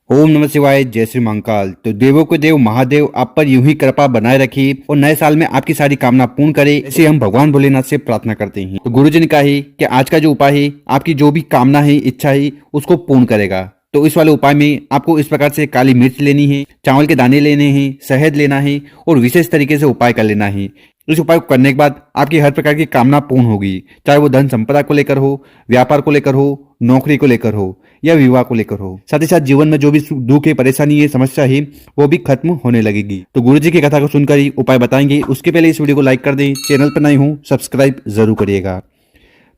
ओम नमः शिवाय, जय श्री महाकाल। तो देवों के देव महादेव आप पर यूं ही कृपा बनाए रखी और नए साल में आपकी सारी कामना पूर्ण करे, ऐसे हम भगवान भोलेनाथ से प्रार्थना करते हैं। तो गुरु जी ने कहा है कि आज का जो उपाय है आपकी जो भी कामना है, इच्छा है, उसको पूर्ण करेगा। तो इस वाले उपाय में आपको इस प्रकार से काली मिर्च लेनी है, चावल के दाने लेने हैं, शहद लेना है और विशेष तरीके से उपाय कर लेना है। इस उपाय को करने के बाद आपकी हर प्रकार की कामना पूर्ण होगी, चाहे वो धन संपदा को लेकर हो, व्यापार को लेकर हो, नौकरी को लेकर हो या विवाह को लेकर हो। साथ ही साथ जीवन में जो भी दुख है, परेशानी है, समस्या है, वो भी खत्म होने लगेगी। तो गुरु जी की कथा को सुनकर ही उपाय बताएंगे। उसके पहले इस वीडियो को लाइक कर दें, चैनल पर नए हो सब्सक्राइब जरूर करिएगा।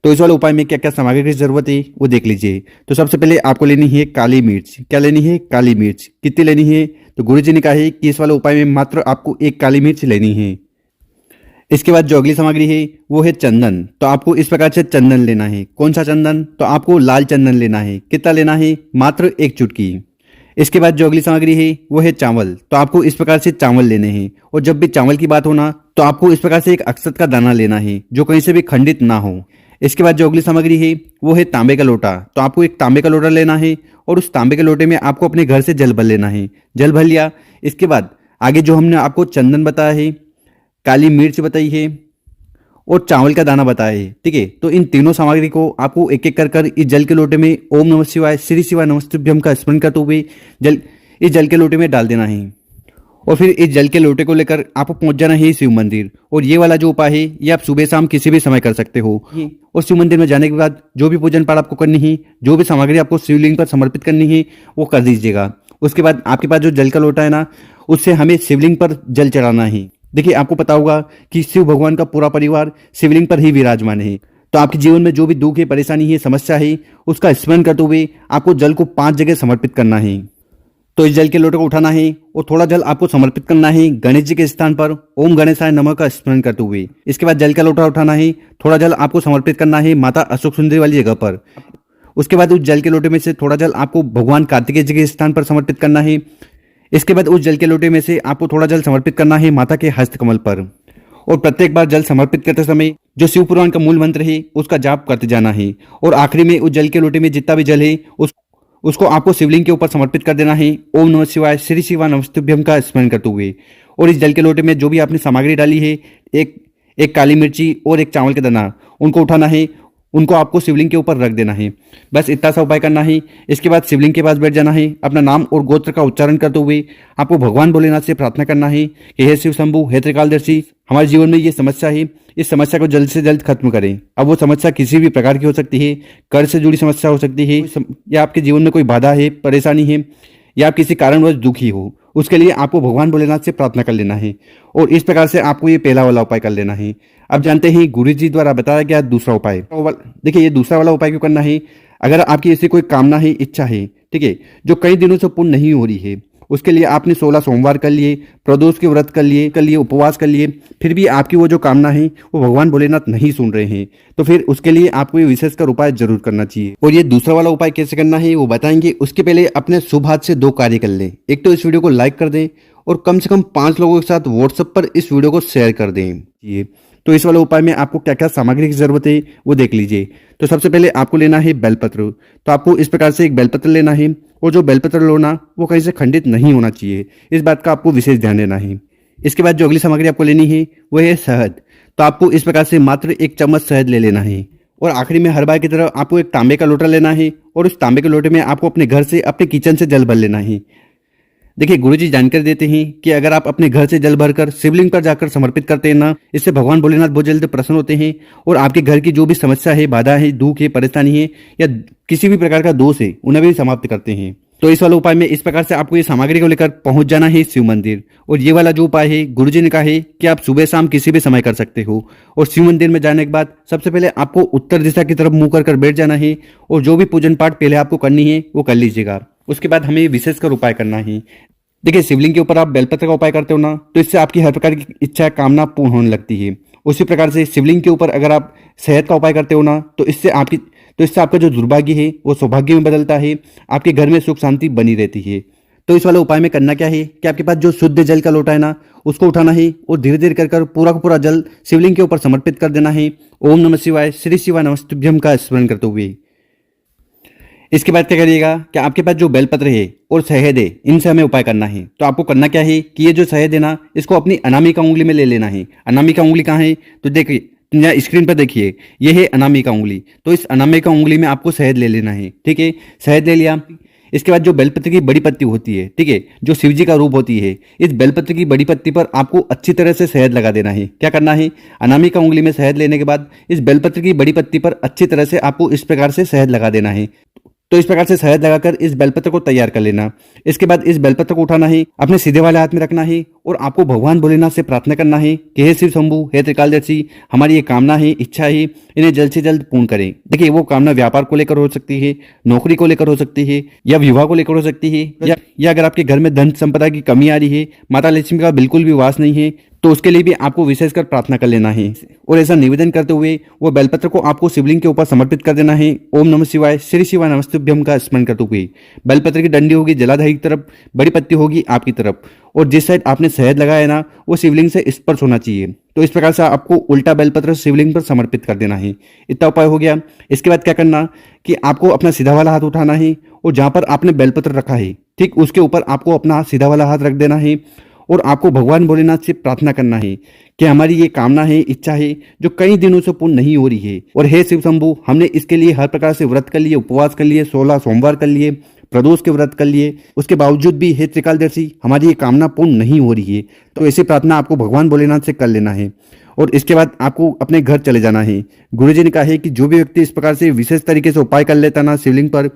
तो इस वाले उपाय में क्या क्या सामग्री की जरूरत है वो देख लीजिए। तो सबसे पहले आपको लेनी है काली मिर्च। क्या लेनी है? काली मिर्च। कितनी लेनी है? तो गुरु जी ने कहा है कि इस वाले उपाय में मात्र आपको एक काली मिर्च लेनी है। इसके बाद जो अगली सामग्री है वो है चंदन। तो आपको इस प्रकार से चंदन लेना है। कौन सा चंदन? तो आपको लाल चंदन लेना है। कितना लेना है? मात्र एक चुटकी। इसके बाद जो अगली सामग्री है वो है चावल। तो आपको इस प्रकार से चावल लेने हैं और जब भी चावल की बात होना तो आपको इस प्रकार से एक अक्षत का दाना लेना है जो कहीं से भी खंडित ना हो। इसके बाद जो अगली सामग्री है वो है तांबे का लोटा। तो आपको एक तांबे का लोटा लेना है और उस तांबे के लोटे में आपको अपने घर से जल भर लेना है। जल भर लिया, इसके बाद आगे जो हमने आपको चंदन बताया है, काली मिर्च बताई है और चावल का दाना बताया है, ठीक है। तो इन तीनों सामग्री को आपको एक एक कर इस जल के लोटे में ओम नमः शिवाय श्री शिवाय नमस्तुभ्यम का स्मरण करते हुए इस जल के लोटे में डाल देना है और फिर इस जल के लोटे को लेकर आपको पहुंच जाना है शिव मंदिर। और ये वाला जो उपाय है ये आप सुबह शाम किसी भी समय कर सकते हो। और शिव मंदिर में जाने के बाद जो भी पूजन पाठ आपको करनी है, जो भी सामग्री आपको शिवलिंग पर समर्पित करनी है वो कर दीजिएगा। उसके बाद आपके पास जो जल का लोटा है ना, उससे हमें शिवलिंग पर जल चढ़ाना है। देखिए, आपको पता होगा कि शिव भगवान का पूरा परिवार शिवलिंग पर ही विराजमान है। तो आपके जीवन में जो भी दुख है, परेशानी है, समस्या है, उसका स्मरण करते हुए आपको जल को 5 जगह समर्पित करना है। तो इस जल के लोटे को उठाना है और थोड़ा जल आपको समर्पित करना है गणेश जी के स्थान पर ओम गणेशाय नमः का स्मरण करते हुए। इसके बाद जल का लोटा उठाना है, थोड़ा जल आपको समर्पित करना है माता अशोक सुंदरी वाली जगह पर। उसके बाद उस जल के लोटे में से थोड़ा जल आपको भगवान कार्तिकेय जी के स्थान पर समर्पित करना है। इसके बाद उस जल के लोटे में से आपको थोड़ा जल समर्पित करना है माता के हस्त कमल पर। और प्रत्येक बार जल समर्पित करते समय जो शिव पुराण का मूल मंत्र है उसका जाप करते जाना है। और आखिरी में उस जल के लोटे में जितना भी जल है उसको आपको शिवलिंग के ऊपर समर्पित कर देना है ओम नमः शिवाय श्री शिवाय नमस्तुभ्यम का स्मरण करते हुए। और इस जल के लोटे में जो भी आपने सामग्री डाली है, एक काली मिर्ची और एक चावल का दाना, उनको उठाना है, उनको आपको शिवलिंग के ऊपर रख देना है। बस इतना सा उपाय करना है। इसके बाद शिवलिंग के पास बैठ जाना है, अपना नाम और गोत्र का उच्चारण करते हुए आपको भगवान भोलेनाथ से प्रार्थना करना है कि हे शिव शंभु, हे त्रिकालदर्शी, हमारे जीवन में ये समस्या है, इस समस्या को जल्द से जल्द खत्म करें। अब वो समस्या किसी भी प्रकार की हो सकती है, कर्ज से जुड़ी समस्या हो सकती है, या आपके जीवन में कोई बाधा है, परेशानी है, या आप किसी कारणवश दुखी हो, उसके लिए आपको भगवान भोलेनाथ से प्रार्थना कर लेना है। और इस प्रकार से आपको ये पहला वाला उपाय कर लेना है। अब जानते हैं गुरु जी द्वारा बताया गया दूसरा उपाय। देखिए, ये दूसरा वाला उपाय क्यों करना है? अगर आपकी ऐसी कोई कामना है, इच्छा है, ठीक है, जो कई दिनों से पूर्ण नहीं हो रही है, उसके लिए आपने 16 सोमवार कर लिए, प्रदोष के व्रत कर लिए, उपवास कर लिए, फिर भी आपकी वो जो कामना है वो भगवान भोलेनाथ नहीं सुन रहे हैं, तो फिर उसके लिए आपको ये विशेषकर उपाय जरूर करना चाहिए। और ये दूसरा वाला उपाय कैसे करना है वो बताएंगे। उसके पहले अपने शुभ हाथ से 2 कार्य कर लें। एक तो इस वीडियो को लाइक कर दें और कम से कम 5 लोगों के साथ व्हाट्सएप पर इस वीडियो को शेयर कर दें। तो इस वाले उपाय में आपको क्या क्या सामग्री की जरूरत है वो देख लीजिए। तो सबसे पहले आपको लेना है बेलपत्र। तो आपको इस प्रकार से एक बेलपत्र लेना है और जो बेलपत्र लोना वो कहीं से खंडित नहीं होना चाहिए, इस बात का आपको विशेष ध्यान देना है। इसके बाद जो अगली सामग्री आपको लेनी है वो है शहद। तो आपको इस प्रकार से मात्र 1 चम्मच शहद ले लेना है। और आखिरी में हर बार की तरह आपको एक तांबे का लोटा लेना है और उस तांबे के लोटे में आपको अपने घर से, अपने किचन से जल भर लेना है। देखिए, गुरुजी जानकारी देते हैं कि अगर आप अपने घर से जल भरकर शिवलिंग पर जाकर समर्पित करते हैं ना, इससे भगवान भोलेनाथ बहुत जल्द प्रसन्न होते हैं और आपके घर की जो भी समस्या है, बाधा है, दुख है, परेशानी है या किसी भी प्रकार का दोष है, उन्हें भी समाप्त करते हैं। तो इस वाले उपाय में इस प्रकार से आपको ये सामग्री को लेकर पहुंच जाना है शिव मंदिर। और ये वाला जो उपाय है गुरुजी ने कहा है कि आप सुबह शाम किसी भी समय कर सकते हो। और शिव मंदिर में जाने के बाद सबसे पहले आपको उत्तर दिशा की तरफ मुंह कर बैठ जाना है और जो भी पूजन पाठ पहले आपको करनी है वो कर लीजिएगा। उसके बाद हमें विशेषकर उपाय करना है। देखिए, शिवलिंग के ऊपर आप बेलपत्र का उपाय करते हो ना, तो इससे आपकी हर प्रकार की इच्छा, कामना पूर्ण होने लगती है। उसी प्रकार से शिवलिंग के ऊपर अगर आप शहद का उपाय करते हो ना, तो इससे आपका जो दुर्भाग्य है वो सौभाग्य में बदलता है, आपके घर में सुख शांति बनी रहती है। तो इस वाले उपाय में करना क्या है कि आपके पास जो शुद्ध जल का लोटा है ना, उसको उठाना है और धीरे धीरे कर पूरा का पूरा जल शिवलिंग के ऊपर समर्पित कर देना है ओम नमः शिवाय श्री शिवाय नमस्तुभ्यम का स्मरण करते हुए। इसके बाद क्या करिएगा कि आपके पास जो बेलपत्र है और शहद है, इनसे हमें उपाय करना है। तो आपको करना क्या है कि ये जो शहद है ना, इसको अपनी अनामिका उंगली में ले लेना है। अनामिका उंगली कहाँ है, तो देखिए यहाँ स्क्रीन पर देखिए, ये है अनामिका उंगली। तो इस अनामिका उंगली में आपको शहद ले लेना है। ठीक है, शहद ले लिया। इसके बाद जो बेलपत्र की बड़ी पत्ती होती है, ठीक है, जो शिव जी का रूप होती है, इस बेलपत्र की बड़ी पत्ती पर आपको अच्छी तरह से शहद लगा देना है। क्या करना है, अनामिका उंगली में शहद लेने के बाद इस बेलपत्र की बड़ी पत्ती पर अच्छी तरह से आपको इस प्रकार से शहद लगा देना है। तो इस प्रकार से शहद लगाकर इस बेलपत्र को तैयार कर लेना। इसके बाद इस बेलपत्र को उठाना है, अपने सीधे वाले हाथ में रखना है और आपको भगवान भोलेनाथ से प्रार्थना करना है कि हे शिव शंभु, हे त्रिकालदर्शी, हमारी ये कामना है, इच्छा है, इन्हें जल्द से जल्द पूर्ण करें। देखिए, वो कामना व्यापार को लेकर हो सकती है, नौकरी को लेकर हो सकती है, या विवाह को लेकर हो सकती है, या अगर आपके घर में धन संपदा की कमी आ रही है, माता लक्ष्मी का बिल्कुल भी वास नहीं है, तो उसके लिए भी आपको विशेषकर प्रार्थना कर लेना है। और ऐसा निवेदन करते हुए वो बेलपत्र को आपको शिवलिंग के ऊपर समर्पित कर देना है। ओम नमः शिवाय, श्री शिवाय नमस्तुभ्यम का स्मरण करते हुए बेलपत्र की डंडी होगी जलाधारी की तरफ, बड़ी पत्ती होगी आपकी तरफ, और जिस साइड आपने शहद लगाया ना, वो शिवलिंग से स्पर्श होना चाहिए। तो इस प्रकार से आपको उल्टा बेलपत्र शिवलिंग पर समर्पित कर देना है। इतना उपाय हो गया। इसके बाद क्या करना कि आपको अपना सीधा वाला हाथ उठाना है और जहां पर आपने बेलपत्र रखा है, ठीक उसके ऊपर आपको अपना सीधा वाला हाथ रख देना है और आपको भगवान भोलेनाथ से प्रार्थना करना है कि हमारी ये कामना है, इच्छा है, जो कई दिनों से पूर्ण नहीं हो रही है, और हे शिव शंभु, हमने इसके लिए हर प्रकार से व्रत कर लिए, उपवास कर लिए, 16 सोमवार कर लिए, प्रदोष के व्रत कर लिए, उसके बावजूद भी हे त्रिकालदर्शी, हमारी ये कामना पूर्ण नहीं हो रही है। तो ऐसी प्रार्थना आपको भगवान भोलेनाथ से कर लेना है और इसके बाद आपको अपने घर चले जाना है। गुरुजी ने कहा है कि जो भी व्यक्ति इस प्रकार से विशेष तरीके से उपाय कर लेता ना शिवलिंग पर,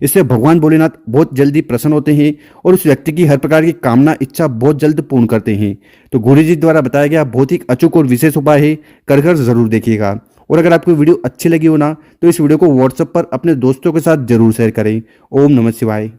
इससे भगवान भोलेनाथ बहुत जल्दी प्रसन्न होते हैं और उस व्यक्ति की हर प्रकार की कामना इच्छा बहुत जल्द पूर्ण करते हैं। तो गुरुजी द्वारा बताया गया बहुत ही अचूक और विशेष उपाय है, कर कर जरूर देखिएगा। और अगर आपको वीडियो अच्छी लगी हो ना, तो इस वीडियो को व्हाट्सएप पर अपने दोस्तों के साथ जरूर शेयर करें। ओम नमः शिवाय।